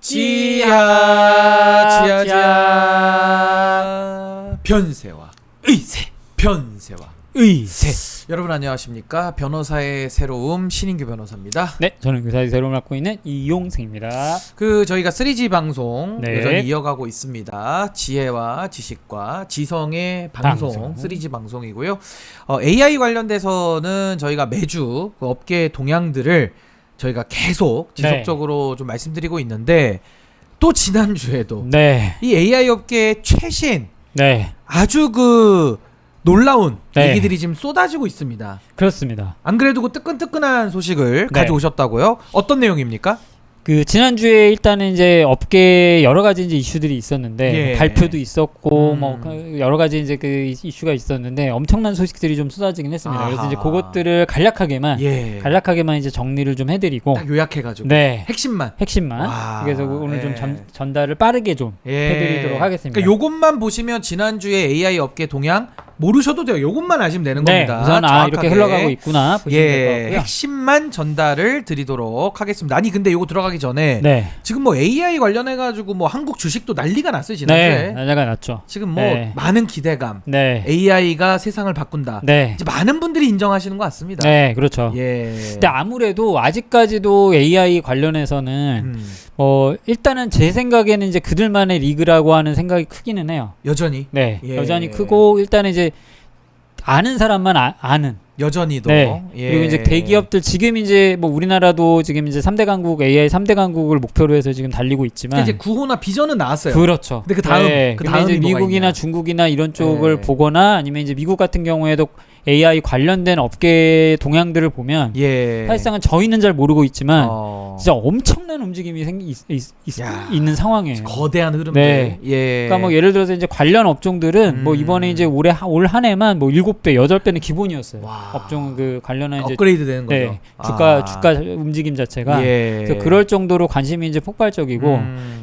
지하 변세와 의세 여러분 안녕하십니까? 변호사의 새로움 신인규 변호사입니다. 네, 저는 의사의 새로움을 맡고 있는 이용승입니다. 저희가 3G 방송 네. 여전히 이어가고 있습니다. 지혜와 지식과 지성의 방송 3G 방송이고요. AI 관련돼서는 저희가 매주 그 업계 동향들을 저희가 계속 지속적으로 좀 말씀드리고 있는데 또 지난주에도 이 AI 업계의 최신 아주 놀라운 얘기들이 지금 쏟아지고 있습니다. 그렇습니다. 안 그래도 그 뜨끈뜨끈한 소식을 가져오셨다고요? 어떤 내용입니까? 지난주에 일단은 이제 업계에 여러 가지 이제 이슈들이 있었는데 발표도 있었고 뭐 여러 가지 이제 그 이슈가 있었는데 엄청난 소식들이 좀 쏟아지긴 했습니다. 그래서 이제 그것들을 간략하게만 이제 정리를 좀 해드리고 딱 요약해가지고 핵심만. 그래서 오늘 좀 전달을 빠르게 좀 해드리도록 하겠습니다. 그러니까 요것만 보시면 지난주에 AI 업계 동향 모르셔도 돼요. 요것만 아시면 되는 겁니다. 우선 이렇게 흘러가고 있구나 보시면 될 것 같고요. 핵심만 전달을 드리도록 하겠습니다. 아니 근데 요거 들어가기 전에 지금 뭐 AI 관련해가지고 뭐 한국 주식도 난리가 났어요. 지난주에. 난리가 났죠. 지금 뭐 많은 기대감. AI가 세상을 바꾼다. 이제 많은 분들이 인정하시는 것 같습니다. 그렇죠. 근데 아무래도 아직까지도 AI 관련해서는 일단은 제 생각에는 이제 그들만의 리그라고 하는 생각이 크기는 해요. 여전히. 여전히 크고 일단은 이제 아는 사람만 아는. 여전히도. 그리고 이제 대기업들 지금 이제 뭐 우리나라도 지금 이제 3대 강국 AI 3대 강국을 목표로 해서 지금 달리고 있지만 이제 구호나 비전은 나왔어요. 그렇죠. 근데 그 다음이 이제 미국이나 중국이나 이런 쪽을 보거나 아니면 이제 미국 같은 경우에도 AI 관련된 업계 동향들을 보면 사실상은 저희는 잘 모르고 있지만 진짜 엄청난 움직임이 있는 상황이에요. 거대한 흐름들. 그러니까 뭐 예를 들어서 이제 관련 업종들은 뭐 이번에 이제 올 한 해만 뭐 7배, 8배는 기본이었어요. 업종 관련한 이제 업그레이드 되는 거죠. 주가 움직임 자체가. 그래서 그럴 정도로 관심이 이제 폭발적이고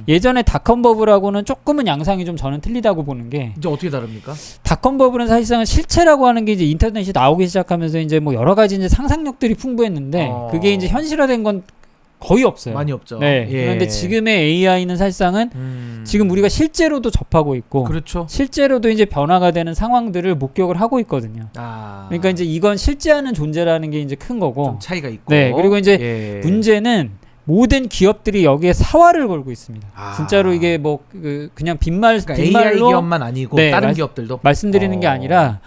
예전에 닷컴 버블하고는 조금은 양상이 좀 저는 틀리다고 보는 게 이제 어떻게 다릅니까? 닷컴 버블은 사실상은 실체라고 하는 게 이제 인터넷이 나오기 시작하면서 이제 뭐 여러 가지 이제 상상력들이 풍부했는데 그게 이제 현실화된 건 거의 없어요. 많이 없죠. 그런데 지금의 AI는 사실상은 지금 우리가 실제로도 접하고 있고 실제로도 이제 변화가 되는 상황들을 목격을 하고 있거든요. 그러니까 이제 이건 실제하는 존재라는 게 이제 큰 거고 좀 차이가 있고 그리고 이제 문제는 모든 기업들이 여기에 사활을 걸고 있습니다. 진짜로 이게 뭐 그냥 빈말로 AI 기업만 아니고 다른 기업들도 말씀드리는 게 아니라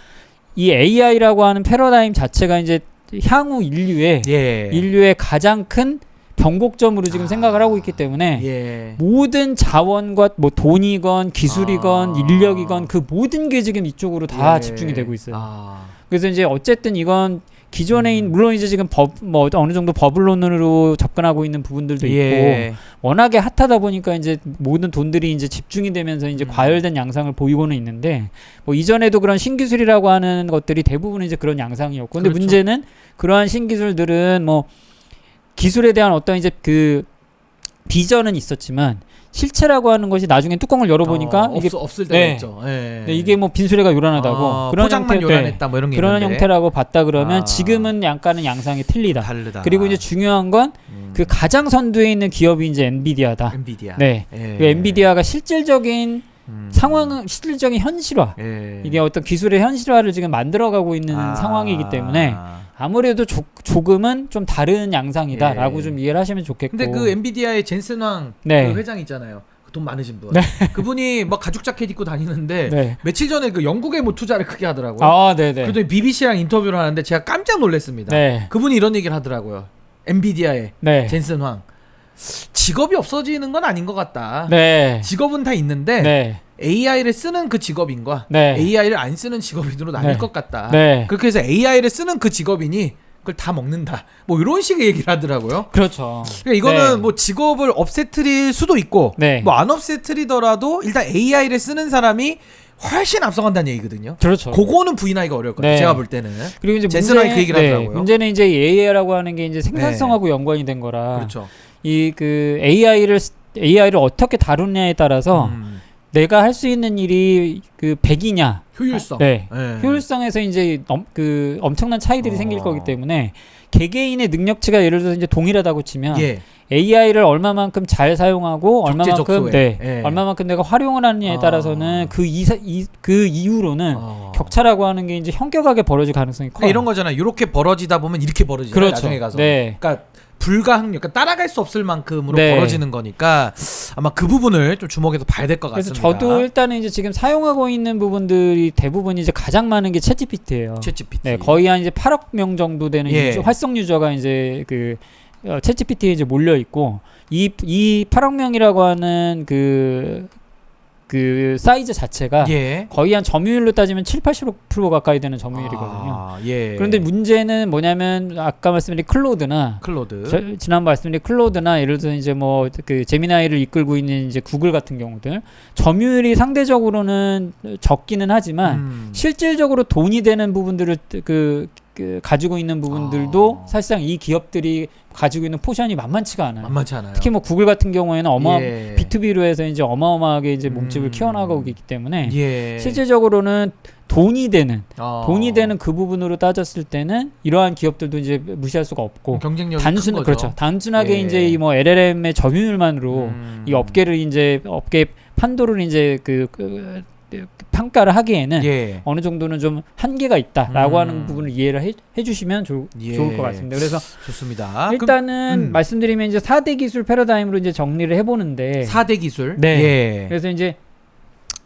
이 AI라고 하는 패러다임 자체가 이제 향후 인류의 가장 큰 변곡점으로 지금 생각을 하고 있기 때문에 모든 자원과 뭐 돈이건 기술이건 인력이건 그 모든 게 지금 이쪽으로 다 집중이 되고 있어요. 그래서 이제 어쨌든 이건 기존에 물론 이제 지금 뭐 어느 정도 버블론으로 접근하고 있는 부분들도 있고 워낙에 핫하다 보니까 이제 모든 돈들이 이제 집중이 되면서 이제 과열된 양상을 보이고는 있는데 뭐 이전에도 그런 신기술이라고 하는 것들이 대부분 이제 그런 양상이었고 근데 문제는 그러한 신기술들은 뭐 기술에 대한 어떤 이제 그 비전은 있었지만 실체라고 하는 것이 나중에 뚜껑을 열어보니까 이게 없을 때가 있죠. 이게 뭐 빈수레가 요란하다고 그런 포장만 요란했다 뭐 이런 게 그런 있는데. 형태라고 봤다 그러면 지금은 약간은 양상이 다르다. 그리고 이제 중요한 건 그 가장 선두에 있는 기업이 이제 엔비디아다. 그 엔비디아가 실질적인 상황은 실질적인 현실화. 이게 어떤 기술의 현실화를 지금 만들어가고 있는 상황이기 때문에 아무래도 조금은 좀 다른 양상이다라고 좀 이해를 하시면 좋겠고. 근데 그 엔비디아의 젠슨 황 그 회장 있잖아요. 돈 많으신 분. 그분이 막 가죽 자켓 입고 다니는데 며칠 전에 그 영국에 뭐 투자를 크게 하더라고요. 그랬더니 BBC랑 인터뷰를 하는데 제가 깜짝 놀랐습니다. 그분이 이런 얘기를 하더라고요. 엔비디아의 젠슨 황. 직업이 없어지는 건 아닌 것 같다. 직업은 다 있는데 AI를 쓰는 그 직업인과 AI를 안 쓰는 직업인으로 나뉠 것 같다. 그렇게 해서 AI를 쓰는 그 직업인이 그걸 다 먹는다. 뭐 이런 식의 얘기를 하더라고요. 그렇죠. 그러니까 이거는 뭐 직업을 없애트릴 수도 있고 뭐 안 없애트리더라도 일단 AI를 쓰는 사람이 훨씬 앞서간다는 얘기거든요. 그렇죠. 그거는 부인하기가 어려울 거예요. 제가 볼 때는. 그리고 이제 젠슨이 그 얘기를 하더라고요. 문제는 이제 AI라고 하는 게 이제 생산성하고 연관이 된 거라. 이 그 AI를 어떻게 다루냐에 따라서 내가 할 수 있는 일이 그 100이냐 효율성. 네. 효율성에서 이제 그 엄청난 차이들이 생길 거기 때문에 개개인의 능력치가 예를 들어서 이제 동일하다고 치면 AI를 얼마만큼 잘 사용하고 얼마만큼 얼마만큼 내가 활용을 하느냐에 따라서는 그 이후로는 격차라고 하는 게 이제 현격하게 벌어질 가능성이 커요. 이런 거잖아. 이렇게 벌어지다 보면 이렇게 벌어지잖아요. 그렇죠. 나중에 가서. 그러니까 불가항력, 그러니까 따라갈 수 없을 만큼으로 벌어지는 거니까 아마 그 부분을 좀 주목해서 봐야 될 것 같습니다. 그래서 저도 일단은 이제 지금 사용하고 있는 부분들이 대부분 이제 가장 많은 게 챗GPT예요. 챗GPT. 거의 한 이제 8억 명 정도 되는 활성 유저가 이제 그 챗GPT에 이제 몰려 있고 이 8억 명이라고 하는 그 사이즈 자체가 거의 한 점유율로 따지면 7-80% 가까이 되는 점유율이거든요. 그런데 문제는 뭐냐면 아까 말씀드린 클로드. 지난번 말씀드린 클로드나 예를 들어서 이제 뭐 그 제미나이를 이끌고 있는 이제 구글 같은 경우들 점유율이 상대적으로는 적기는 하지만 실질적으로 돈이 되는 부분들을 가지고 있는 부분들도 사실상 이 기업들이 가지고 있는 포션이 만만치가 않아요. 특히 뭐 구글 같은 경우에는 B2B로 해서 이제 어마어마하게 이제 몸집을 키워나가고 있기 때문에 실질적으로는 돈이 되는 그 부분으로 따졌을 때는 이러한 기업들도 이제 무시할 수가 없고 경쟁력이 큰 거죠. 그렇죠. 단순하게 이제 이 뭐 LLM의 점유율만으로 이 업계를 이제 업계 판도를 이제 평가를 하기에는 어느 정도는 좀 한계가 있다라고 하는 부분을 이해를 해주시면 좋을 것 같습니다. 그래서 좋습니다. 일단은 말씀드리면 이제 4대 기술 패러다임으로 이제 정리를 해보는데 4대 기술. 그래서 이제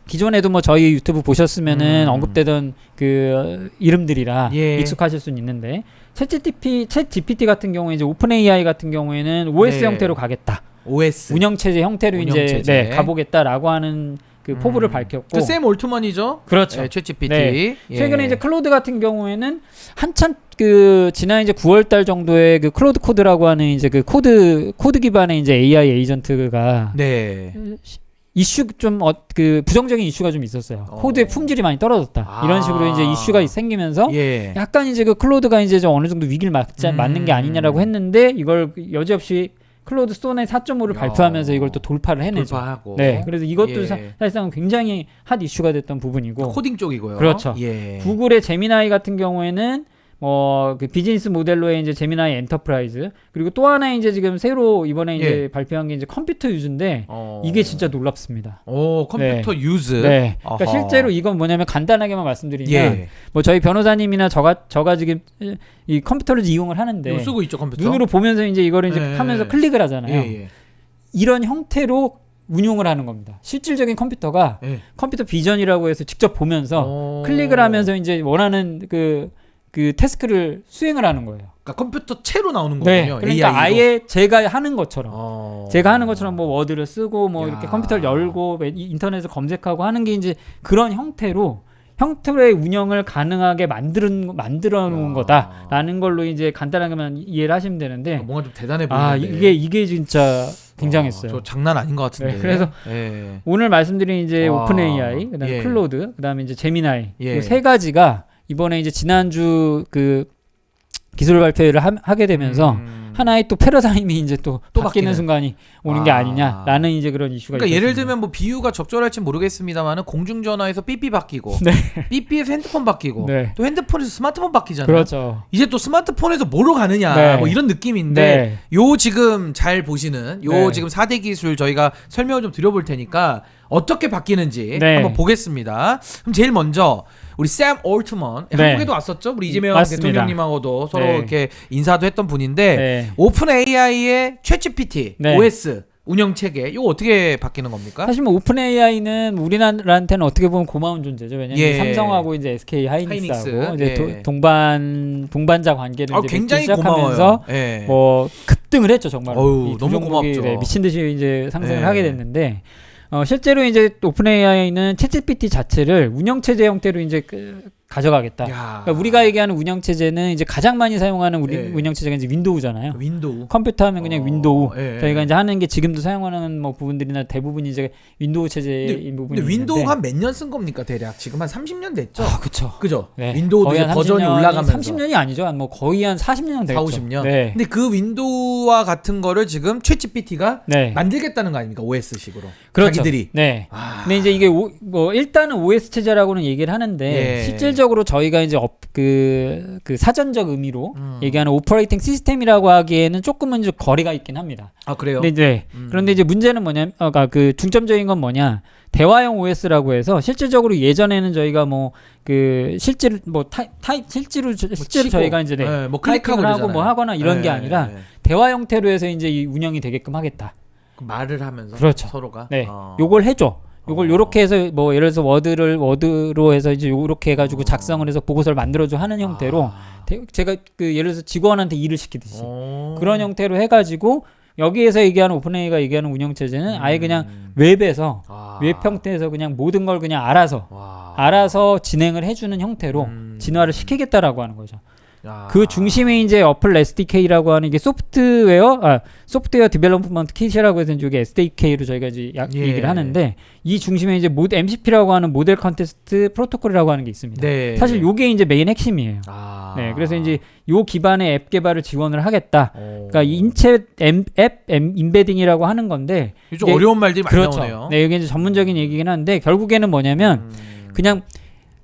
기존에도 뭐 저희 유튜브 보셨으면은 언급되던 그 이름들이라 익숙하실 수는 있는데 챗GPT 같은 경우에 이제 오픈 AI 같은 경우에는 OS 형태로 가겠다. OS 운영체제 형태로 이제 가보겠다라고 하는 그 포부를 밝혔고 샘 올트먼이죠. 그렇죠. 챗GPT. 최근에 이제 클로드 같은 경우에는 한참 지난 이제 9월달 정도에 그 클로드 코드라고 하는 이제 그 코드 기반의 이제 AI 에이전트가 이슈 좀 부정적인 이슈가 좀 있었어요. 코드의 품질이 많이 떨어졌다. 이런 식으로 이제 이슈가 생기면서 약간 이제 그 클로드가 이제 좀 어느 정도 위기를 맞는 게 아니냐라고 했는데 이걸 여지없이 클로드 소넷 4.5를 발표하면서 이걸 또 돌파를 해내죠. 그래서 이것도 사실상 굉장히 핫 이슈가 됐던 부분이고 코딩 쪽이고요. 그렇죠. 구글의 제미나이 같은 경우에는 그 비즈니스 모델로의 이제 제미나이 엔터프라이즈 그리고 또 하나 이제 지금 새로 이번에 이제 발표한 게 이제 컴퓨터 유즈인데 이게 진짜 놀랍습니다. 컴퓨터 유즈. 그러니까 실제로 이건 뭐냐면 간단하게만 말씀드리면 뭐 저희 변호사님이나 저가 지금 이 컴퓨터를 이용을 하는데 쓰고 있죠, 컴퓨터. 눈으로 보면서 이제 이거를 이제 하면서 클릭을 하잖아요. 이런 형태로 운용을 하는 겁니다. 실질적인 컴퓨터가 컴퓨터 비전이라고 해서 직접 보면서 클릭을 하면서 이제 원하는 그 태스크를 수행을 하는 거예요. 그러니까 컴퓨터 채로 나오는 거군요. 그러니까 AI로. 아예 제가 하는 것처럼 뭐 워드를 쓰고 뭐 이렇게 컴퓨터를 열고 인터넷에서 검색하고 하는 게 이제 그런 형태의 운영을 가능하게 만들어 놓은 거다라는 걸로 이제 간단하게만 이해를 하시면 되는데 뭔가 좀 대단해 보이는데 이게 진짜 굉장했어요. 저 장난 아닌 것 같은데. 그래서 오늘 말씀드린 이제 오픈 AI, 그다음에 클로드, 그다음에 이제 제미나이 이 세 가지가 이번에 이제 지난주 그 기술 발표를 하게 되면서 하나의 또 패러다임이 이제 또 바뀌는 순간이 오는 게 아니냐라는 이제 그런 이슈가 그러니까 예를 들면 뭐 비유가 적절할지 모르겠습니다만은 공중전화에서 삐삐 바뀌고 삐삐에서 핸드폰 바뀌고 또 핸드폰에서 스마트폰 바뀌잖아요. 그렇죠. 이제 또 스마트폰에서 뭐로 가느냐 뭐 이런 느낌인데 요 지금 잘 보시는 요 지금 4대 기술 저희가 설명을 좀 드려볼 테니까 어떻게 바뀌는지 한번 보겠습니다. 그럼 제일 먼저 우리 샘 올트먼 한국에도 왔었죠. 우리 이재명 대통령님하고도 서로 이렇게 인사도 했던 분인데 오픈 AI의 챗GPT OS 운영 체계 이거 어떻게 바뀌는 겁니까? 사실 뭐 오픈 AI는 우리나라한테는 어떻게 보면 고마운 존재죠. 왜냐면 삼성하고 이제 SK 하이닉스하고 이제 동반자 관계를 이제 굉장히 시작하면서 뭐 급등을 했죠 정말. 너무 고맙죠. 미친 듯이 이제 상승을 하게 됐는데. 실제로 이제 오픈 AI는 챗GPT 자체를 운영 체제 형태로 이제 가져가겠다. 그러니까 우리가 얘기하는 운영 체제는 이제 가장 많이 사용하는 우리 운영 체제가 이제 윈도우잖아요. 윈도우. 컴퓨터 하면 그냥 윈도우. 저희가 이제 하는 게 지금도 사용하는 뭐 부분들이나 대부분이 이제 윈도우 체제인 부분이. 근데 윈도우가 한 몇 년 쓴 겁니까 대략? 지금 한 30년 됐죠? 그죠. 네. 윈도우도 이제 버전이 올라가면서 30년이 아니죠. 한 뭐 거의 한 40년 됐죠. 40, 50년. 네. 근데 그 윈도우와 같은 거를 지금 챗GPT가 만들겠다는 거 아닙니까? OS식으로. 그렇죠. 자기들이. 네. 근데 이제 이게 뭐 일단은 OS 체제라고는 얘기를 하는데 실질적으로 저희가 이제 그 사전적 의미로 얘기하는 오퍼레이팅 시스템이라고 하기에는 조금은 좀 거리가 있긴 합니다. 아, 그래요? 그런데 이제 문제는 뭐냐면 그 중점적인 건 뭐냐? 대화형 OS라고 해서 실질적으로 예전에는 저희가 뭐 그 실제로 뭐 실제로 저희가 이제 뭐 클릭하고 하고 뭐 하거나 이런 게 아니라 대화 형태로 해서 이제 이 운영이 되게끔 하겠다. 말을 하면서 그렇죠. 서로가 요걸 해줘. 요걸 요렇게 해서 뭐 예를 들어서 워드로 해서 이제 요렇게 해가지고 작성을 해서 보고서를 만들어줘 하는 형태로 제가 그 예를 들어서 직원한테 일을 시키듯이 그런 형태로 해가지고 여기에서 얘기하는 오픈AI가 얘기하는 운영 체제는 아예 그냥 웹에서 웹 형태에서 그냥 모든 걸 그냥 알아서 진행을 해주는 형태로 진화를 시키겠다라고 하는 거죠. 그 중심에 이제 어플 SDK라고 하는 이게 소프트웨어 디벨롭먼트 킷이라고 해서 이제 SDK로 저희가 이제 얘기를 하는데 이 중심에 이제 MCP라고 하는 모델 컨테스트 프로토콜이라고 하는 게 있습니다. 사실 요게 이제 메인 핵심이에요. 그래서 이제 요 기반의 앱 개발을 지원을 하겠다. 그러니까 인체 앱 임베딩이라고 하는 건데 좀 어려운 말들이 많이 나오네요. 네, 이게 이제 전문적인 얘기긴 한데 결국에는 뭐냐면 그냥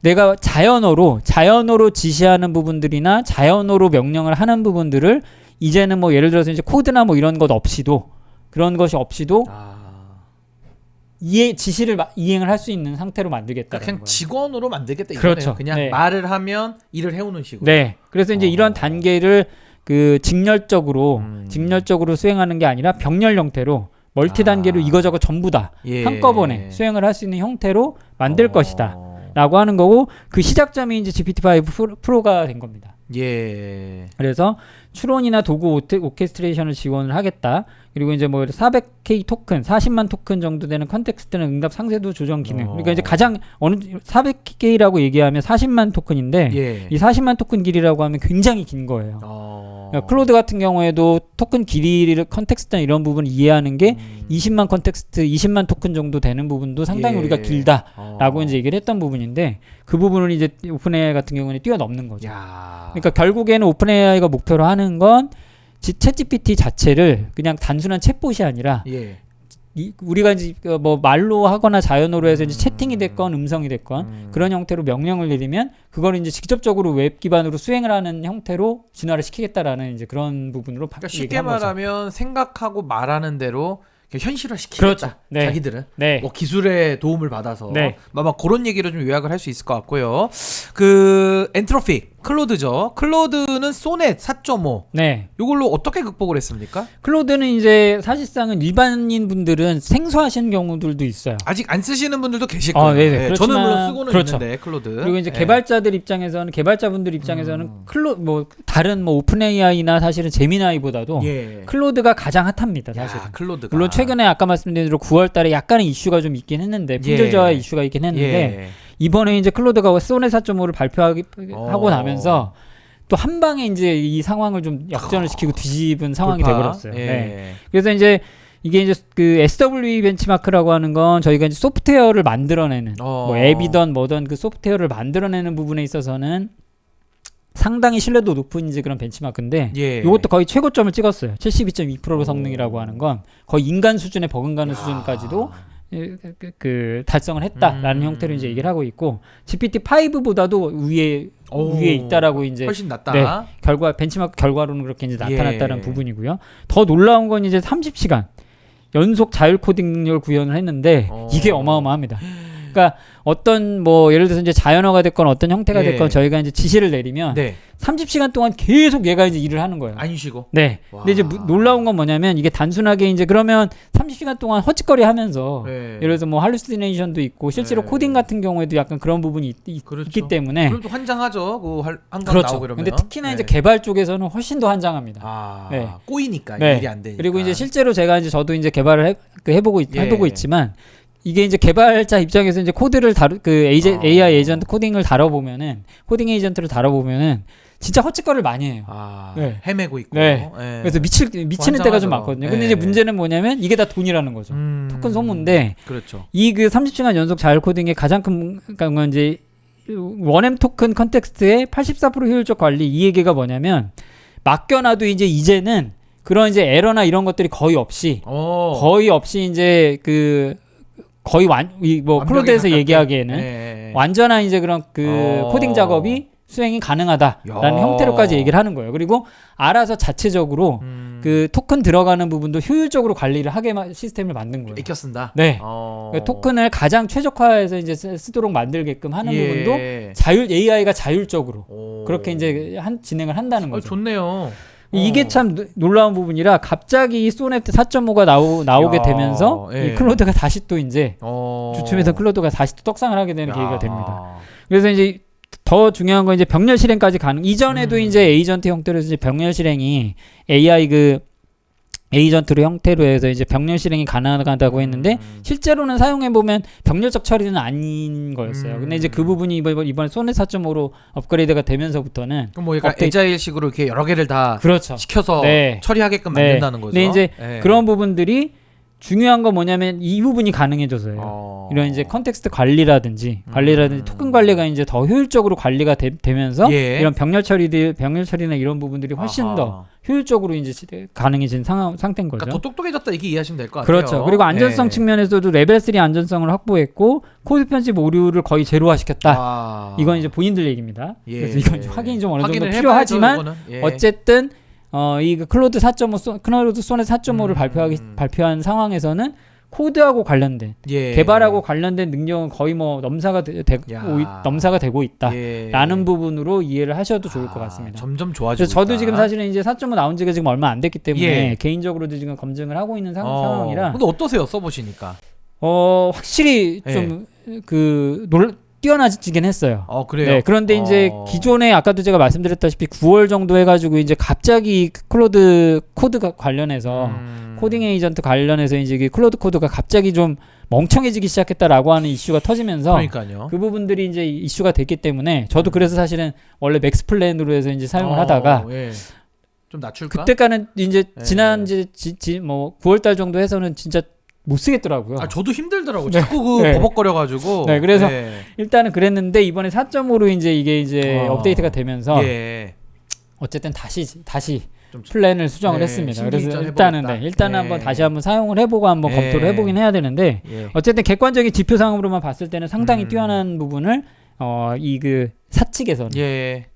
내가 자연어로 지시하는 부분들이나 자연어로 명령을 하는 부분들을 이제는 뭐 예를 들어서 이제 코드나 뭐 이런 것 없이도 그런 것이 없이도 지시를 이행을 할 수 있는 상태로 만들겠다. 그냥 거예요. 직원으로 만들겠다. 그렇죠. 그냥 말을 하면 일을 해오는 식으로. 네. 그래서 이제 이런 단계를 그 직렬적으로 수행하는 게 아니라 병렬 형태로 멀티 단계로 이거저거 전부 다 한꺼번에 수행을 할 수 있는 형태로 만들 것이다. 라고 하는 거고 그 시작점이 이제 GPT-5 프로가 된 겁니다. 그래서 추론이나 도구 오케스트레이션을 지원을 하겠다. 그리고 이제 뭐 400K 토큰, 40만 토큰 정도 되는 컨텍스트는 응답 상세도 조정 기능. 그러니까 이제 가장 400K라고 얘기하면 40만 토큰인데 이 40만 토큰 길이라고 하면 굉장히 긴 거예요. 그러니까 클로드 같은 경우에도 토큰 길이를 컨텍스트나 이런 부분을 이해하는 게 20만 컨텍스트, 20만 토큰 정도 되는 부분도 상당히 우리가 길다라고 이제 얘기를 했던 부분인데 그 부분을 이제 오픈AI 같은 경우는 뛰어넘는 거죠. 그러니까 결국에는 오픈AI가 목표로 하는 건 챗GPT 자체를 그냥 단순한 챗봇이 아니라 우리가 이제 뭐 말로 하거나 자연어로 해서 이제 채팅이 됐건 음성이 됐건 그런 형태로 명령을 내리면 그걸 이제 직접적으로 웹 기반으로 수행을 하는 형태로 진화를 시키겠다라는 이제 그런 부분으로 그러니까 쉽게 말하면 생각하고 말하는 대로 현실화 시키겠다. 그렇죠. 자기들은 뭐 기술의 도움을 받아서 아마 그런 얘기로 좀 요약을 할 수 있을 것 같고요. 그 엔트로픽 클로드죠. 클로드는 소넷 4.5. 이걸로 어떻게 극복을 했습니까? 클로드는 이제 사실상은 일반인 분들은 생소하신 경우들도 있어요. 아직 안 쓰시는 분들도 계실 거예요. 저는 물론 쓰고는 있는데 클로드. 그리고 이제 개발자분들 입장에서는 뭐 다른 뭐 오픈AI나 사실은 제미나이보다도 클로드가 가장 핫합니다. 사실은. 클로드가. 물론 최근에 아까 말씀드린 대로 9월달에 약간의 이슈가 좀 있긴 했는데 품질 저하 이슈가 있긴 했는데 이번에 이제 클로드가 소넷 4.5를 발표하고 나면서 또 한 방에 이제 이 상황을 좀 역전을 시키고 뒤집은 상황이 돼버렸어요. 그래서 이제 이게 이제 그 SWE 벤치마크라고 하는 건 저희가 이제 소프트웨어를 만들어내는 뭐 앱이던 뭐던 그 소프트웨어를 만들어내는 부분에 있어서는 상당히 신뢰도 높은 이제 그런 벤치마크인데 이것도 거의 최고점을 찍었어요. 72.2%로 성능이라고 하는 건 거의 인간 수준에 버금가는 수준까지도 그 달성을 했다라는 형태로 이제 얘기를 하고 있고 GPT-5보다도 위에 있다라고 이제 훨씬 낫다. 벤치마크 결과로는 그렇게 이제 나타났다는 부분이고요. 더 놀라운 건 이제 30시간 연속 자율 코딩 능력을 구현을 했는데 이게 어마어마합니다. 그러니까 어떤 뭐 예를 들어서 이제 자연어가 됐건 어떤 형태가 됐건 저희가 이제 지시를 내리면 30시간 동안 계속 얘가 이제 일을 하는 거예요. 안 쉬고. 근데 이제 놀라운 건 뭐냐면 이게 단순하게 이제 그러면 30시간 동안 헛짓거리 하면서 예를 들어서 뭐 할루시네이션도 있고 실제로 코딩 같은 경우에도 약간 그런 부분이 있기 때문에 그래도 환장하죠. 그 한강 나오고 그러면. 근데 특히나 이제 개발 쪽에서는 훨씬 더 환장합니다. 꼬이니까 일이 안 되니까. 그리고 이제 실제로 제가 이제 저도 이제 개발을 해보고 있지만 이게 이제 개발자 입장에서 이제 코드를 AI 에이전트 코딩을 다뤄보면은 코딩 에이전트를 다뤄보면은 진짜 헛짓거리를 많이 해요. 네. 헤매고 있고. 네. 네. 그래서 미치는 때가 좀 많거든요. 근데 이제 문제는 뭐냐면 이게 다 돈이라는 거죠. 토큰 소모인데. 그렇죠. 이 그 30시간 연속 자율 코딩의 가장 큰 건 이제 원엠 토큰 컨텍스트의 84% 효율적 관리. 이 얘기가 뭐냐면 맡겨놔도 이제는 그런 이제 에러나 이런 것들이 거의 없이 이제 그 거의 클로드에서 얘기하기에는 완전한 이제 그런 그 코딩 작업이 수행이 가능하다라는 형태로까지 얘기를 하는 거예요. 그리고 알아서 자체적으로 그 토큰 들어가는 부분도 효율적으로 관리를 하게 시스템을 만든 거예요. 익혀 쓴다. 네. 그러니까 토큰을 가장 최적화해서 이제 쓰도록 만들게끔 하는 부분도 AI가 자율적으로 그렇게 이제 진행을 한다는 거죠. 좋네요. 이게 참 놀라운 부분이라 갑자기 이 소넷 4.5가 나오게 되면서 이 클로드가 다시 또 이제 주춤해서 클로드가 다시 또 떡상을 하게 되는 계기가 됩니다. 그래서 이제 더 중요한 건 이제 병렬 실행까지 가능. 이전에도 이제 에이전트 형태로 이제 병렬 실행이 AI 그 에이전트로 형태로 해서 이제 병렬 실행이 가능하다고 했는데 실제로는 사용해 보면 병렬적 처리는 아닌 거였어요. 근데 이제 그 부분이 이번에 소넷 4.5로 업그레이드가 되면서부터는 그럼 뭐 약간 에자일식으로 이렇게 여러 개를 다 그렇죠. 시켜서 처리하게끔 만든다는 거죠. 근데 이제 그런 부부분들이 중요한 건 뭐냐면 이 부분이 가능해져서요. 이런 이제 컨텍스트 관리라든지 토큰 관리가 이제 더 효율적으로 관리가 되면서 이런 병렬 처리나 이런 부분들이 훨씬 더 효율적으로 이제 가능해진 상태인 거죠. 그러니까 더 똑똑해졌다 이렇게 이해하시면 될 것 같아요. 그렇죠. 그리고 안전성 측면에서도 레벨 3 안전성을 확보했고 코드 편집 오류를 거의 제로화시켰다. 이건 이제 본인들 얘기입니다. 그래서 이건 확인이 좀 어느 정도 필요하지만 어쨌든 이 클로드 4.5 클로드 소넷 4.5를 발표한 상황에서는 코드하고 관련된 개발하고 관련된 능력은 거의 뭐 넘사가 되고 있다라는 부분으로 이해를 하셔도 좋을 것 같습니다. 점점 좋아지고 있다. 저도 지금 사실은 이제 4.5 나온 지가 지금 얼마 안 됐기 때문에 개인적으로도 지금 검증을 하고 있는 상황이라. 근데 어떠세요? 써보시니까? 확실히 좀 뛰어나지긴 했어요. 그래요? 네, 그런데 이제 기존에 아까도 제가 말씀드렸다시피 9월 정도 해가지고 이제 갑자기 클로드 코드가 관련해서 코딩 에이전트 관련해서 이제 클로드 코드가 갑자기 좀 멍청해지기 시작했다라고 하는 이슈가 터지면서 그러니까요. 그 부분들이 이제 이슈가 됐기 때문에 저도 그래서 사실은 원래 맥스 플랜으로 해서 이제 사용을 하다가 좀 낮출까? 그때까지는 이제 지난 뭐 9월달 정도 해서는 진짜 못 쓰겠더라고요. 저도 힘들더라고요. 자꾸 버벅거려가지고. 네, 그래서 일단은 그랬는데 이번에 4.5로 이제 이게 이제 업데이트가 되면서 어쨌든 다시 플랜을 수정을 했습니다. 그래서 일단은 한번 다시 한번 사용을 해보고 한번 검토를 해보긴 해야 되는데 어쨌든 객관적인 지표상으로만 봤을 때는 상당히 뛰어난 부분을 이 그 사측에서는.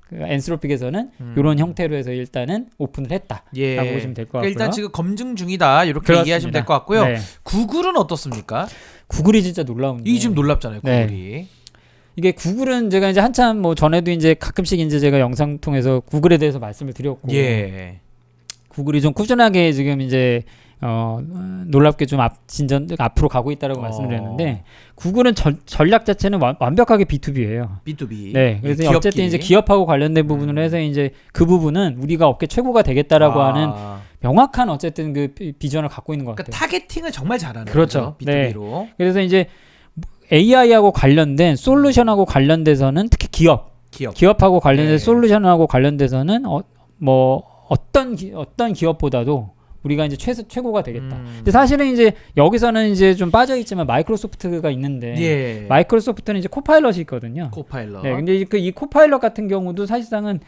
그 엔스로픽에서는 이런 형태로 해서 일단은 오픈을 했다라고 보시면 될 것 같고요. 일단 지금 검증 중이다 이렇게 그렇습니다. 이해하시면 될 것 같고요. 구글은 어떻습니까? 구글이 진짜 놀라운데. 이 지금 놀랍잖아요. 구글이. 이게 구글은 제가 이제 한참 뭐 전에도 이제 가끔씩 이제 제가 영상 통해서 구글에 대해서 말씀을 드렸고, 구글이 좀 꾸준하게 지금 이제 놀랍게 좀 앞으로 가고 있다라고 말씀드렸는데 구글은 전략 자체는 완벽하게 B2B예요. B2B. 네. 그래서 어쨌든 이제 기업하고 관련된 부분으로 해서 이제 그 부분은 우리가 업계 최고가 되겠다라고 하는 명확한 어쨌든 그 비전을 갖고 있는 것 같아요. 그러니까 타겟팅을 정말 잘하는 그렇죠. 거죠. B2B로. 그래서 이제 AI하고 관련된 솔루션하고 관련돼서는 특히 기업하고 관련된 솔루션하고 관련돼서는 어떤 기업보다도 우리가 이제 최고가 되겠다. 근데 사실은 이제 여기서는 이제 좀 빠져 있지만 마이크로소프트가 있는데 마이크로소프트는 이제 코파일럿이 있거든요. 코파일럿. 네, 근데 이 코파일럿 같은 경우도 사실상은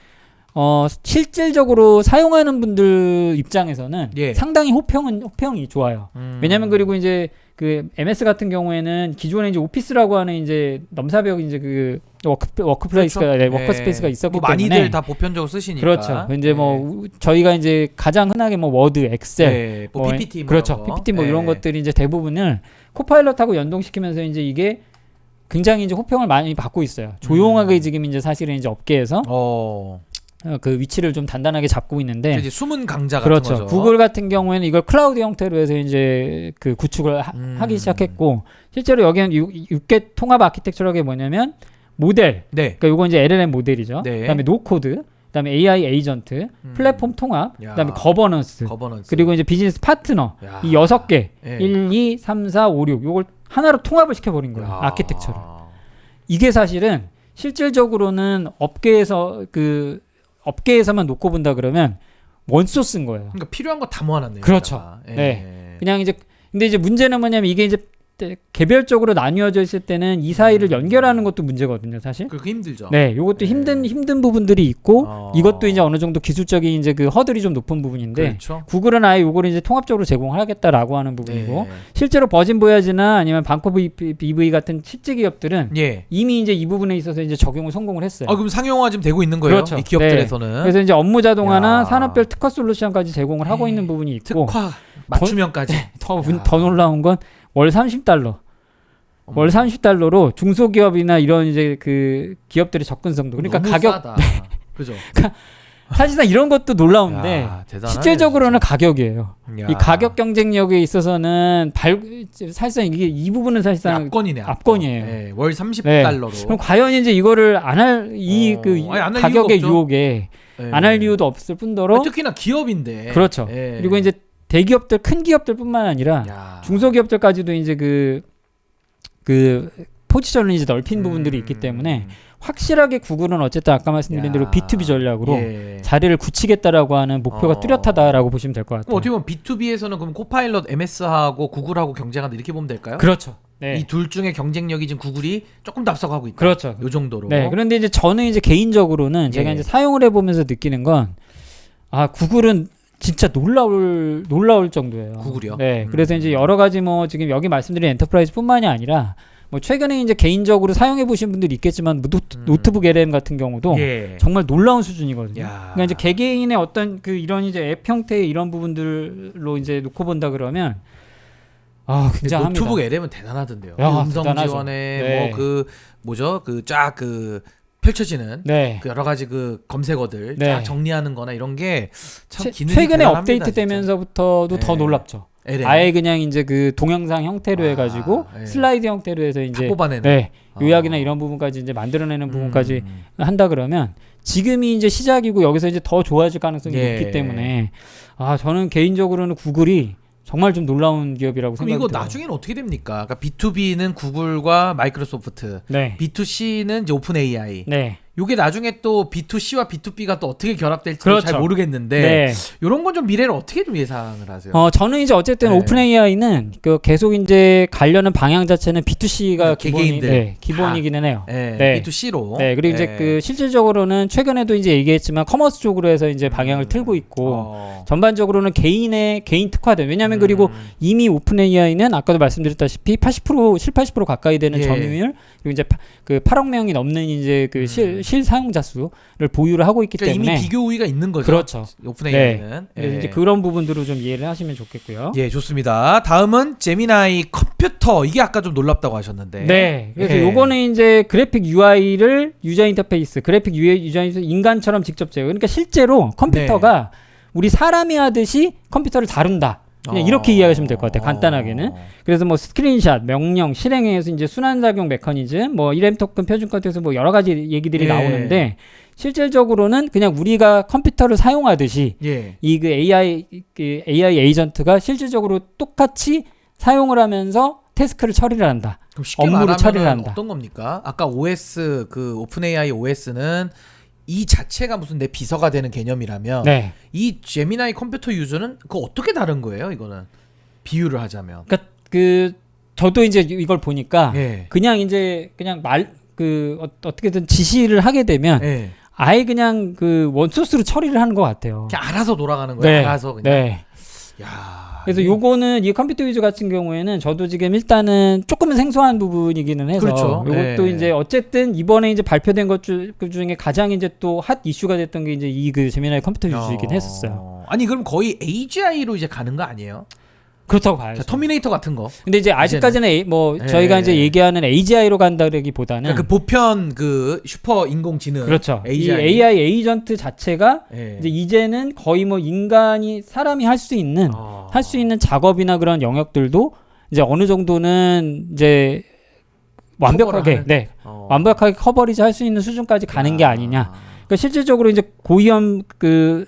실질적으로 사용하는 분들 입장에서는 상당히 호평이 좋아요. 왜냐면 그리고 이제 그 MS 같은 경우에는 기존에 이제 오피스라고 하는 이제 넘사벽 이제 그 워크플레이스가 워커스페이스가 있었기 때문에 많이들 다 보편적으로 쓰시니까. 그렇죠. 이제 뭐 저희가 이제 가장 흔하게 뭐 워드, 엑셀, 뭐 PPT 그렇죠. PPT 뭐 이런 것들이 이제 대부분을 코파일럿하고 연동시키면서 이제 이게 굉장히 이제 호평을 많이 받고 있어요. 조용하게 지금 이제 사실은 이제 업계에서 그 위치를 좀 단단하게 잡고 있는데 이제 숨은 강자 같은 그렇죠. 거죠. 구글 같은 경우에는 이걸 클라우드 형태로 해서 이제 그 구축을 하기 시작했고 실제로 여기는 6개 통합 아키텍처라는 게 뭐냐면 모델. 그러니까 이거 이제 LLM 모델이죠. 그다음에 노코드, 그다음에 AI 에이전트, 플랫폼 통합, 그다음에 거버넌스. 그리고 이제 비즈니스 파트너. 이 6개. 1, 2, 3, 4, 5, 6. 요걸 하나로 통합을 시켜버린 거예요. 아키텍처를. 이게 사실은 실질적으로는 업계에서만 놓고 본다 그러면 원소스인 거예요. 그러니까 필요한 거 다 모아놨네요. 그렇죠. 네. 그냥 이제 근데 이제 문제는 뭐냐면 이게 이제 개별적으로 나뉘어져 있을 때는 이 사이를 연결하는 것도 문제거든요, 사실. 그거 힘들죠. 네, 요것도 힘든 부분들이 있고 이것도 이제 어느 정도 기술적인 이제 그 허들이 좀 높은 부분인데 그렇죠. 구글은 아예 요거를 이제 통합적으로 제공하겠다라고 하는 부분이고 실제로 버진 보야지나 아니면 방커 BV 같은 실제 기업들은 이미 이제 이 부분에 있어서 이제 적용을 성공을 했어요. 그럼 상용화 지금 되고 있는 거예요? 그렇죠. 이 기업들에서는. 그래서 이제 업무 자동화나 산업별 특화 솔루션까지 제공을 하고 있는 부분이 있고 특화 맞춤형까지. 더 놀라운 건 월 30달러. 월 30달러로 중소기업이나 이런 이제 그 기업들의 접근성도 그러니까 가격 싸다. 그죠. 사실상 이런 것도 놀라운데 실질적으로는 진짜. 가격이에요. 이 가격 경쟁력에 있어서는 사실상 이게 이 부분은 사실상 압권이에요. 네, 월 30달러로. 그럼 과연 이제 이거를 안 할 안 할 가격의 유혹에 안 할 이유도 없을 뿐더러 특히나 기업인데. 그렇죠. 그리고 이제 대기업들 큰 기업들뿐만 아니라 중소기업들까지도 이제 그 포지션을 이제 넓힌 부분들이 있기 때문에 확실하게 구글은 어쨌든 아까 말씀드린 대로 B2B 전략으로 자리를 굳히겠다라고 하는 목표가 뚜렷하다라고 보시면 될 것 같아요. 어떻게 보면 B2B에서는 그럼 코파일럿 MS하고 구글하고 경쟁한다 이렇게 보면 될까요? 그렇죠. 이 둘 중에 경쟁력이 지금 구글이 조금 더 앞서가고 있다. 그렇죠. 요 정도로. 네. 그런데 이제 저는 이제 개인적으로는 제가 이제 사용을 해보면서 느끼는 건 구글은 진짜 놀라울 정도예요. 구글이요? 네. 그래서 이제 여러 가지 뭐 지금 여기 말씀드린 엔터프라이즈뿐만이 아니라 뭐 최근에 이제 개인적으로 사용해 보신 분들이 있겠지만 노트북 LM 같은 경우도 정말 놀라운 수준이거든요. 그러니까 이제 개개인의 어떤 그 이런 이제 앱 형태의 이런 부분들로 이제 놓고 본다 그러면 굉장합니다. 노트북 LM은 대단하던데요. 음성 대단하죠. 지원에 펼쳐지는 그 여러 가지 그 검색어들 쫙 정리하는-거나 이런 게 참 기능이 최근에 대단합니다, 업데이트되면서부터도 더 놀랍죠. 아예 그냥 이제 그 동영상 형태로 해가지고 슬라이드 형태로 해서 이제 뽑아내는 요약이나 이런 부분까지 이제 만들어내는 부분까지 한다 그러면 지금이 이제 시작이고 여기서 이제 더 좋아질 가능성이 높기 때문에 저는 개인적으로는 구글이 정말 좀 놀라운 기업이라고 생각이 들어요. 이거 나중에는 어떻게 됩니까? 그러니까 B2B는 구글과 마이크로소프트, B2C는 이제 오픈 AI. 요게 나중에 또 B2C와 B2B가 또 어떻게 결합될지 잘 모르겠는데 이런 건 좀 미래를 어떻게 좀 예상을 하세요? 저는 이제 어쨌든 오픈 AI는 그 계속 이제 가려는 방향 자체는 B2C가 기본이기는 해요. B2C로. 그리고 이제 그 실질적으로는 최근에도 이제 얘기했지만 커머스 쪽으로 해서 이제 방향을 틀고 있고 전반적으로는 개인 특화된. 왜냐하면 그리고 이미 오픈 AI는 아까도 말씀드렸다시피 80% 가까이 되는 점유율 그리고 이제 그 8억 명이 넘는 이제 그 실사용자 수를 보유를 하고 있기 때문에 이미 비교 우위가 있는 거죠. 그렇죠. 오픈 AI는. 그래서 이제 그런 부분들을 좀 이해를 하시면 좋겠고요. 좋습니다. 다음은 제미나이 컴퓨터. 이게 아까 좀 놀랍다고 하셨는데. 그래서 요거는 이제 그래픽 UI를 유저 인터페이스, 그래픽 유저 인터페이스 인간처럼 직접 제어. 그러니까 실제로 컴퓨터가 우리 사람이 하듯이 컴퓨터를 다룬다. 그냥 이렇게 이해하시면 될 것 같아요. 간단하게는. 그래서 뭐 스크린샷, 명령, 실행에서 이제 순환작용 메커니즘, 뭐 이램 토큰 표준 컨텍스트 뭐 여러 가지 얘기들이 나오는데 실질적으로는 그냥 우리가 컴퓨터를 사용하듯이 이 그 AI 에이전트가 실질적으로 똑같이 사용을 하면서 태스크를 처리를 한다. 그럼 쉽게 업무를 처리를 말하면 한다. 어떤 겁니까? 아까 OS 그 오픈 AI OS는 이 자체가 무슨 내 비서가 되는 개념이라면 이 제미나이 컴퓨터 유저는 그거 어떻게 다른 거예요? 이거는 비유를 하자면. 그러니까 그 저도 이제 이걸 보니까 그냥 이제 그냥 어떻게든 지시를 하게 되면 아예 그냥 그 원소스로 처리를 하는 것 같아요. 그냥 알아서 돌아가는 거예요. 알아서 그냥. 그래서 요거는 이 컴퓨터 유저 같은 경우에는 저도 지금 일단은 조금은 생소한 부분이기는 해서 요것도 이제 어쨌든 이번에 이제 발표된 것 중에 가장 이제 또 핫 이슈가 됐던 게 이제 이 그 제미나이 컴퓨터 유저이긴 했었어요. 아니 그럼 거의 AGI로 이제 가는 거 아니에요? 그렇다고 봐야죠. 터미네이터 같은 거. 근데 이제 아직까지는 저희가 이제 얘기하는 AGI로 간다기보다는 그러니까 그 보편 그 슈퍼 인공지능. 그렇죠. 이 AI 에이전트 자체가 이제는 거의 뭐 사람이 할 수 있는 작업이나 그런 영역들도 이제 어느 정도는 이제 완벽하게 커버리지 할 수 있는 수준까지 가는 게 아니냐. 그러니까 실질적으로 이제 고위험 그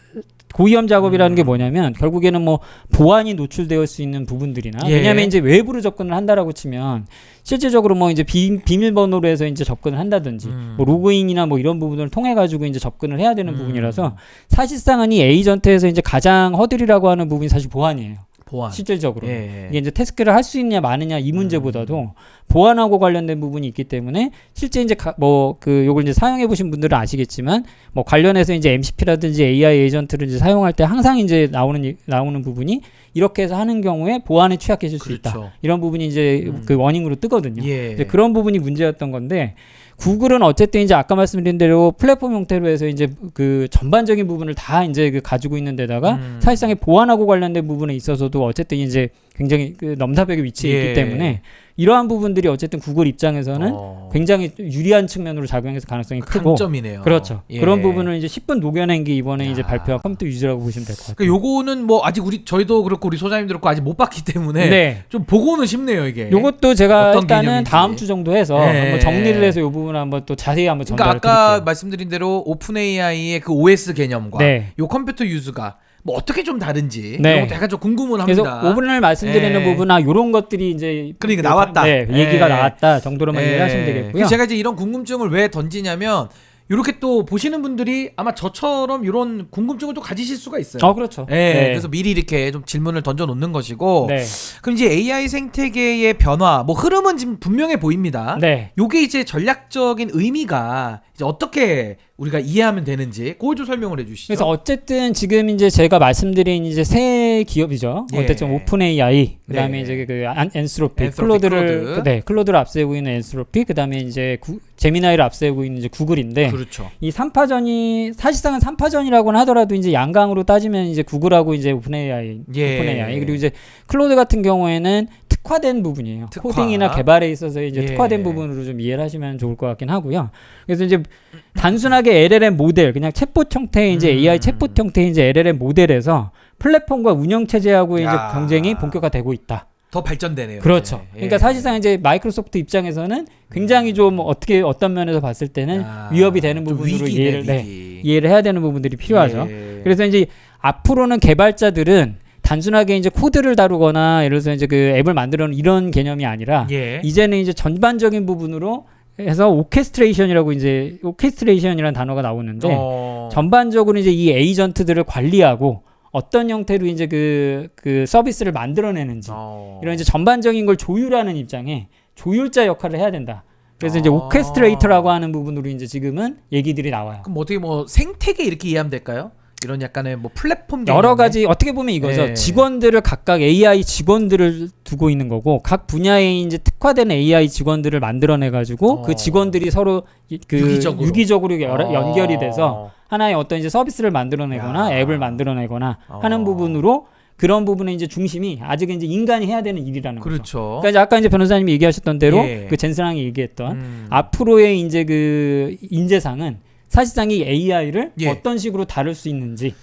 고위험 작업이라는 게 뭐냐면 결국에는 뭐 보안이 노출될 수 있는 부분들이나 왜냐하면 이제 외부로 접근을 한다라고 치면 실질적으로 뭐 이제 비밀번호로 해서 이제 접근을 한다든지 뭐 로그인이나 뭐 이런 부분을 통해 가지고 이제 접근을 해야 되는 부분이라서 사실상은 이 에이전트에서 이제 가장 허들이라고 하는 부분이 사실 보안이에요. 보안. 실질적으로 이게 이제 태스크를 할 수 있냐 마느냐 이 문제보다도 보안하고 관련된 부분이 있기 때문에 실제 이제 뭐 그 요걸 이제 사용해 보신 분들은 아시겠지만 뭐 관련해서 이제 MCP라든지 AI 에이전트를 이제 사용할 때 항상 이제 나오는 부분이 이렇게 해서 하는 경우에 보안에 취약해질 수 있다. 이런 부분이 이제 그 워닝으로 뜨거든요. 이제 그런 부분이 문제였던 건데 구글은 어쨌든 이제 아까 말씀드린 대로 플랫폼 형태로 해서 이제 그 전반적인 부분을 다 이제 그 가지고 있는 데다가 사실상의 보안하고 관련된 부분에 있어서도 어쨌든 이제 굉장히 그 넘사벽에 위치해 있기 때문에 이러한 부분들이 어쨌든 구글 입장에서는 굉장히 유리한 측면으로 작용해서 가능성이 크고 강점이네요. 그렇죠. 그런 부분을 이제 10분 녹여낸 게 이번에 이제 발표한 컴퓨터 유저라고 보시면 될 것 같아요. 그러니까 요거는 뭐 아직 저희도 그렇고 우리 소장님도 그렇고 아직 못 봤기 때문에 좀 보고는 싶네요 이게. 요것도 제가 일단은 개념인지. 다음 주 정도 해서 한번 정리를 해서 요 부분 한번 또 자세히 한번 전달을 드릴게요. 그러니까 아까 말씀드린 대로 오픈 AI의 그 OS 개념과 요 컴퓨터 유즈가 뭐 어떻게 좀 다른지 그런 것도 약간 좀 궁금은 합니다. 그래서 오늘 말씀드리는 부분은 이런 것들이 이제 그러니까 나왔다. 얘기가 나왔다 정도로만 이해하시면 되겠고요. 제가 이제 이런 궁금증을 왜 던지냐면 이렇게 또 보시는 분들이 아마 저처럼 이런 궁금증을 또 가지실 수가 있어요. 그렇죠. 그래서 미리 이렇게 좀 질문을 던져 놓는 것이고 그럼 이제 AI 생태계의 변화 뭐 흐름은 지금 분명해 보입니다. 요게 이제 전략적인 의미가 이제 어떻게 우리가 이해하면 되는지 그걸 좀 설명을 해주시죠. 그래서 어쨌든 지금 이제 제가 말씀드린 이제 세 기업이죠. 어쨌든 오픈 AI, 그다음에 이제 그 엔스로피, 클로드를 앞세우고 있는 엔스로피, 그다음에 이제 제미나이를 앞세우고 있는 이제 구글인데, 이 3파전이 사실상은 3파전이라고는 하더라도 이제 양강으로 따지면 이제 구글하고 이제 오픈 AI 그리고 이제 클로드 같은 경우에는 특화된 부분이에요. 코딩이나 개발에 있어서 이제 특화된 부분으로 좀 이해를 하시면 좋을 것 같긴 하고요. 그래서 이제 단순하게 LLM 모델, 그냥 챗봇 형태의 이제 AI 챗봇 형태의 이제 LLM 모델에서 플랫폼과 운영 체제하고 이제 경쟁이 본격화되고 있다. 더 발전되네요. 그렇죠. 그러니까 사실상 이제 마이크로소프트 입장에서는 굉장히 좀 어떤 면에서 봤을 때는 위협이 되는 부분으로 이해를 해야 되는 부분들이 필요하죠. 그래서 이제 앞으로는 개발자들은 단순하게 이제 코드를 다루거나 예를 들어서 이제 그 앱을 만들어놓은 이런 개념이 아니라 이제는 이제 전반적인 부분으로 해서 오케스트레이션이라는 단어가 나오는데 전반적으로 이제 이 에이전트들을 관리하고 어떤 형태로 이제 그 서비스를 만들어내는지 이런 이제 전반적인 걸 조율하는 입장에 조율자 역할을 해야 된다. 그래서 이제 오케스트레이터라고 하는 부분으로 이제 지금은 얘기들이 나와요. 그럼 어떻게 뭐 생태계 이렇게 이해하면 될까요? 이런 약간의 뭐 플랫폼 여러 가지 어떻게 보면 이거죠. 직원들을 각각 AI 직원들을 두고 있는 거고 각 분야에 이제 특화된 AI 직원들을 만들어내 가지고 그 직원들이 서로 그 유기적으로 연결이 돼서 하나의 어떤 이제 서비스를 만들어내거나 앱을 만들어내거나 하는 부분으로 그런 부분의 이제 중심이 아직은 이제 인간이 해야 되는 일이라는 거죠. 그러니까 이제 아까 이제 변호사님이 얘기하셨던 대로 그 젠스랑이 얘기했던 앞으로의 이제 그 인재상은 사실상 이 AI를 어떤 식으로 다룰 수 있는지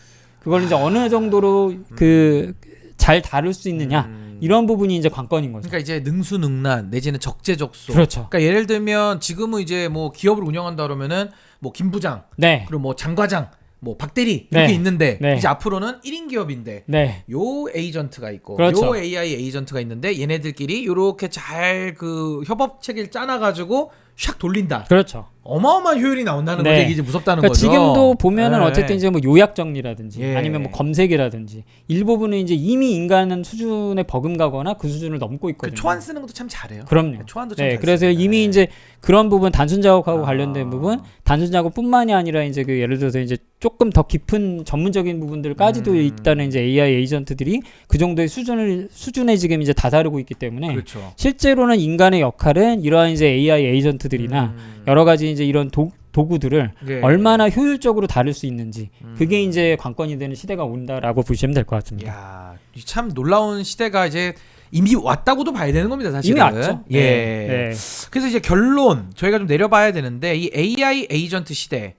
그걸 이제 어느 정도로 그 잘 다룰 수 있느냐 이런 부분이 이제 관건인 거죠. 그러니까 이제 능수능란 내지는 적재적소. 그렇죠. 그러니까 예를 들면 지금은 이제 뭐 기업을 운영한다 그러면은 뭐 김 부장, 그리고 뭐 장 과장, 뭐 박대리 이렇게 있는데 이제 앞으로는 1인 기업인데 요 에이전트가 있고 요 AI 에이전트가 있는데 얘네들끼리 요렇게 잘 그 협업 체계를 짜놔 가지고 샥 돌린다. 그렇죠. 어마어마한 효율이 나온다는 거죠. 이게 이제 무섭다는 그러니까 거죠. 지금도 보면은 어쨌든 이제 뭐 요약 정리라든지 아니면 뭐 검색이라든지 일부분은 이제 이미 인간은 수준에 버금가거나 그 수준을 넘고 있거든요. 그 초안 쓰는 것도 참 잘해요. 그럼요. 초안도 참 잘 그래서 이미 이제 그런 부분 단순 작업하고 관련된 부분, 단순 작업뿐만이 아니라 이제 그 예를 들어서 이제 조금 더 깊은 전문적인 부분들까지도 있다는 이제 AI 에이전트들이 그 정도의 수준에 지금 이제 다다르고 있기 때문에 실제로는 인간의 역할은 이러한 이제 AI 에이전트들이나 여러 가지 이제 이런 도구들을 얼마나 효율적으로 다룰 수 있는지 그게 이제 관건이 되는 시대가 온다라고 보시면 될 것 같습니다. 이야, 참 놀라운 시대가 이제 이미 왔다고도 봐야 되는 겁니다, 사실은. 이미 왔죠. 그래서 이제 결론 저희가 좀 내려봐야 되는데 이 AI 에이전트 시대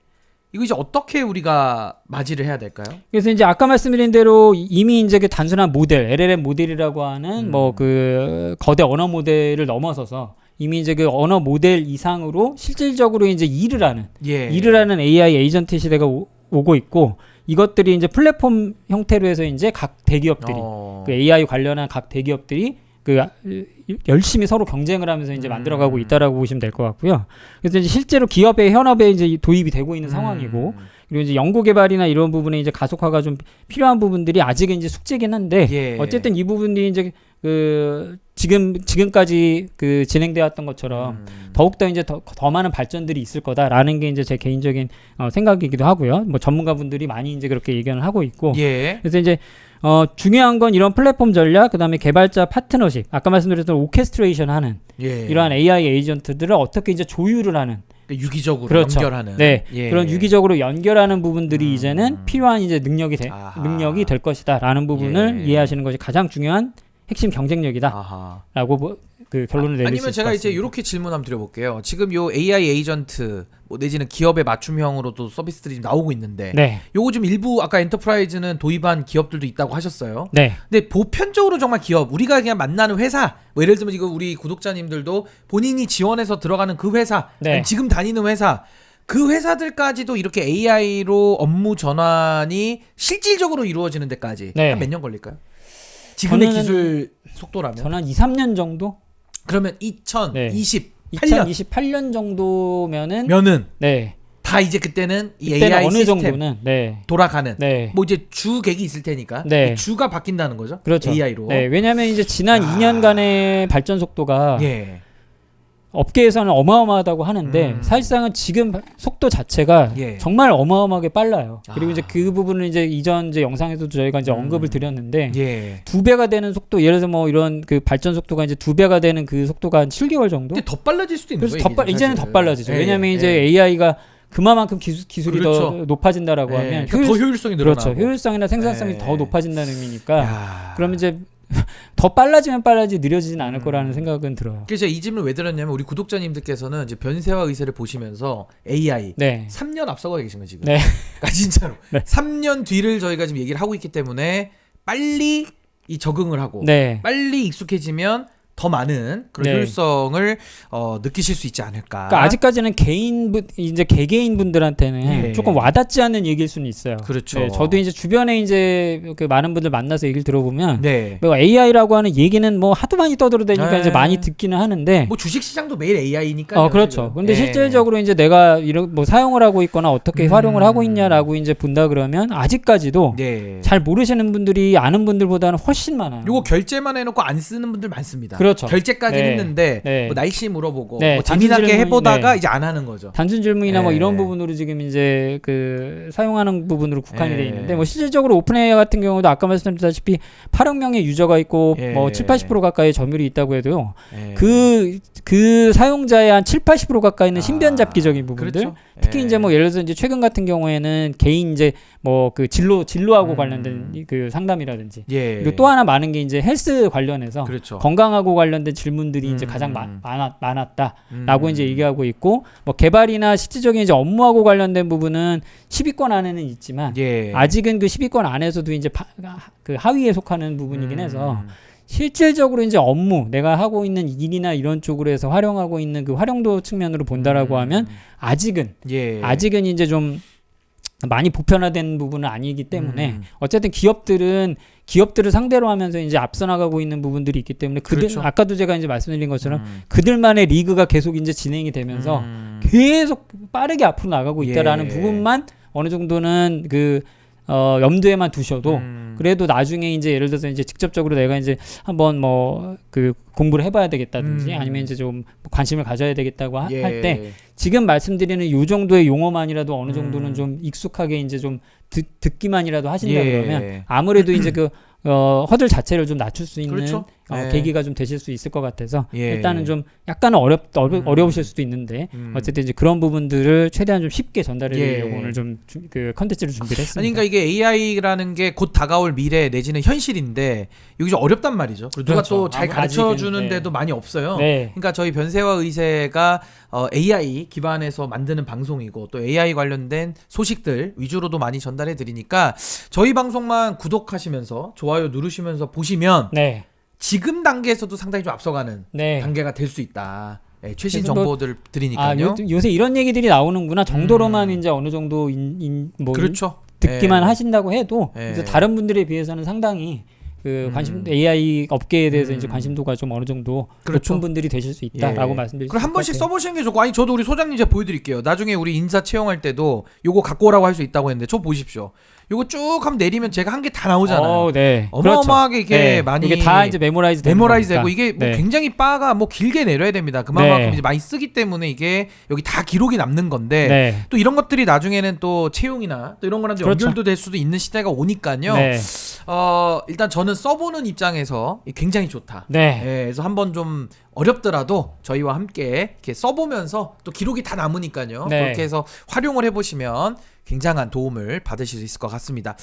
이거 이제 어떻게 우리가 맞이를 해야 될까요? 그래서 이제 아까 말씀드린 대로 이미 이제 그 단순한 모델, LLM 모델이라고 하는 뭐 그 거대 언어 모델을 넘어서서 이미 이제 그 언어 모델 이상으로 실질적으로 이제 일을 하는 AI 에이전트 시대가 오고 있고 이것들이 이제 플랫폼 형태로 해서 이제 각 대기업들이 그 AI 관련한 각 대기업들이 그 열심히 서로 경쟁을 하면서 이제 만들어가고 있다라고 보시면 될 것 같고요. 그래서 이제 실제로 기업의 현업에 이제 도입이 되고 있는 상황이고, 그리고 이제 연구개발이나 이런 부분에 이제 가속화가 좀 필요한 부분들이 아직은 이제 숙제긴 한데, 어쨌든 이 부분이 이제 그 지금까지 그 진행되어 왔던 것처럼 더욱더 이제 더 많은 발전들이 있을 거다라는 게 이제 제 개인적인 생각이기도 하고요. 뭐 전문가분들이 많이 이제 그렇게 의견을 하고 있고, 그래서 이제 중요한 건 이런 플랫폼 전략, 그다음에 개발자 파트너십, 아까 말씀드렸던 오케스트레이션 하는 이러한 AI 에이전트들을 어떻게 이제 조율을 하는, 유기적으로 그렇죠. 연결하는 그런 유기적으로 연결하는 부분들이 이제는 필요한 이제 능력이 될 것이다라는 부분을 이해하시는 것이 가장 중요한 핵심 경쟁력이다라고 그 결론을 내릴 수 있을 것 같습니다. 아니면 제가 이제 이렇게 질문 한번 드려볼게요. 지금 요 AI 에이전트 뭐 내지는 기업의 맞춤형으로도 서비스들이 지금 나오고 있는데, 요거 좀 일부 아까 엔터프라이즈는 도입한 기업들도 있다고 하셨어요. 근데 보편적으로 정말 기업, 우리가 그냥 만나는 회사, 뭐 예를 들면 지금 우리 구독자님들도 본인이 지원해서 들어가는 그 회사, 지금 다니는 회사, 그 회사들까지도 이렇게 AI로 업무 전환이 실질적으로 이루어지는 데까지 한 몇 년 걸릴까요? 지금의 기술 속도라면? 저는 한 2, 3년 정도? 그러면 2028년 정도면은 다 이제 그때는 이 AI 어느 시스템 정도는 돌아가는 뭐 이제 주객이 있을 테니까 주가 바뀐다는 거죠. 그렇죠. AI로. 왜냐하면 이제 지난 2년간의 발전 속도가 업계에서는 어마어마하다고 하는데 사실상은 지금 속도 자체가 정말 어마어마하게 빨라요. 그리고 이제 그 부분을 이제 이전 이제 영상에서도 저희가 이제 언급을 드렸는데 2배가 되는 속도, 예를 들어서 뭐 이런 그 발전 속도가 이제 2배가 되는 그 속도가 한 7개월 정도? 근데 더 빨라질 수도 있는 거예요. 이제는 더 빨라지죠. 왜냐하면 이제 AI가 그만큼 기술이 더 높아진다라고 하면 더 효율성이 늘어나고, 그렇죠. 효율성이나 생산성이 더 높아진다는 의미니까. 그러면 이제 더 빨라지면 느려지진 않을 거라는 생각은 들어요. 그래서 이 질문을 왜 드렸냐면, 우리 구독자님들께서는 이제 변세와 의세를 보시면서 AI 3년 앞서가 계신 거예요 지금. 그러니까 진짜로 3년 뒤를 저희가 지금 얘기를 하고 있기 때문에 빨리 이 적응을 하고 빨리 익숙해지면 더 많은 그런 효율성을 느끼실 수 있지 않을까. 그러니까 아직까지는 이제 개개인 분들한테는 조금 와닿지 않는 얘기일 수는 있어요. 그렇죠. 저도 이제 주변에 이제 그 많은 분들 만나서 얘기를 들어보면 뭐 AI라고 하는 얘기는 뭐 하도 많이 떠들어대니까 이제 많이 듣기는 하는데, 뭐 주식 시장도 매일 AI니까요. 그렇죠. 근데 실질적으로 이제 내가 이런 뭐 사용을 하고 있거나 어떻게 활용을 하고 있냐라고 이제 본다 그러면 아직까지도 잘 모르시는 분들이 아는 분들보다는 훨씬 많아요. 요거 결제만 해놓고 안 쓰는 분들 많습니다. 그렇죠. 결제까지 했는데 뭐 날씨 물어보고 뭐 재미나게 해보다가 이제 안 하는 거죠. 단순 질문이나 뭐 이런 부분으로 지금 이제 그 사용하는 부분으로 국한이 돼 있는데, 뭐 실질적으로 오픈 AI 같은 경우도 아까 말씀드렸다시피 8억 명의 유저가 있고 뭐 7, 80% 가까이 점유율이 있다고 해도 그 사용자의 한 7, 80% 가까이는 신변잡기적인 부분들. 그렇죠. 특히 이제 뭐 예를 들어서 이제 최근 같은 경우에는 개인 이제 뭐 그 진로하고 관련된 그 상담이라든지, 그리고 또 하나 많은 게 이제 헬스 관련해서 건강하고 관련된 질문들이 이제 가장 많았다라고 이제 얘기하고 있고, 뭐 개발이나 실질적인 이제 업무하고 관련된 부분은 10위권 안에는 있지만 아직은 그 10위권 안에서도 이제 그 하위에 속하는 부분이긴 해서, 실질적으로 이제 업무, 내가 하고 있는 일이나 이런 쪽으로 해서 활용하고 있는 그 활용도 측면으로 본다라고 하면 아직은 이제 좀 많이 보편화된 부분은 아니기 때문에 어쨌든 기업들을 상대로 하면서 이제 앞서 나가고 있는 부분들이 있기 때문에 아까도 제가 이제 말씀드린 것처럼 그들만의 리그가 계속 이제 진행이 되면서 계속 빠르게 앞으로 나가고 있다라는 부분만 어느 정도는 그 염두에만 두셔도 그래도 나중에 이제 예를 들어서 이제 직접적으로 내가 이제 한번 뭐 그 공부를 해봐야 되겠다든지 아니면 이제 좀 관심을 가져야 되겠다고 할 때 지금 말씀드리는 요 정도의 용어만이라도 어느 정도는 좀 익숙하게 이제 좀 듣기만이라도 하신다 그러면 아무래도 이제 그 허들 자체를 좀 낮출 수 있는 계기가 좀 되실 수 있을 것 같아서 일단은 좀 약간은 어려우실 수도 있는데 어쨌든 이제 그런 부분들을 최대한 좀 쉽게 전달해드리려고 오늘 좀 그 컨텐츠를 준비를 했습니다. 그러니까 이게 AI라는 게 곧 다가올 미래 내지는 현실인데 이게 좀 어렵단 말이죠. 그리고 누가 또 잘 가르쳐 주는데도 많이 없어요. 그러니까 저희 변세와 의세가 AI 기반에서 만드는 방송이고 또 AI 관련된 소식들 위주로도 많이 전달해 드리니까 저희 방송만 구독하시면서 좋아요 누르시면서 보시면 지금 단계에서도 상당히 좀 앞서가는 단계가 될 수 있다. 최신 정보들 드리니까요. 요새 이런 얘기들이 나오는구나 정도로만 이제 어느 정도 그렇죠. 듣기만 하신다고 해도 그래서 다른 분들에 비해서는 상당히 그 관심 AI 업계에 대해서 이제 관심도가 좀 어느 정도 그렇죠. 높은 분들이 되실 수 있다라고 말씀드릴 수 있을 것 같아요. 그럼 한 번씩 써보시는 게 좋고, 아니 저도 우리 소장님 제가 보여드릴게요. 나중에 우리 인사 채용할 때도 요거 갖고 오라고 할 수 있다고 했는데 저 보십시오. 요거 쭉 한번 내리면 제가 한 게 다 나오잖아요. 네. 어마어마하게 그렇죠. 이게 많이 이게 다 이제 메모라이즈 되고 이게 뭐 굉장히 바가 뭐 길게 내려야 됩니다. 그만큼 이제 많이 쓰기 때문에 이게 여기 다 기록이 남는 건데 또 이런 것들이 나중에는 또 채용이나 또 이런 거랑 연결도 될 수도 있는 시대가 오니까요. 일단 저는 써보는 입장에서 굉장히 좋다. 그래서 한번 좀 어렵더라도 저희와 함께 이렇게 써보면서 또 기록이 다 남으니까요. 그렇게 해서 활용을 해보시면 굉장한 도움을 받으실 수 있을 것 같습니다.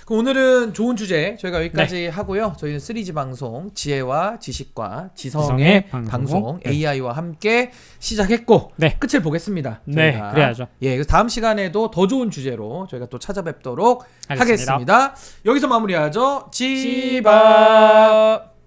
그럼 오늘은 좋은 주제 저희가 여기까지 하고요. 저희는 3G 방송 지혜와 지식과 지성의 방송 AI와 함께 시작했고 끝을 보겠습니다. 저희가. 그래야죠. 그래서 다음 시간에도 더 좋은 주제로 저희가 또 찾아뵙도록 하겠습니다. 여기서 마무리하죠. 지밥.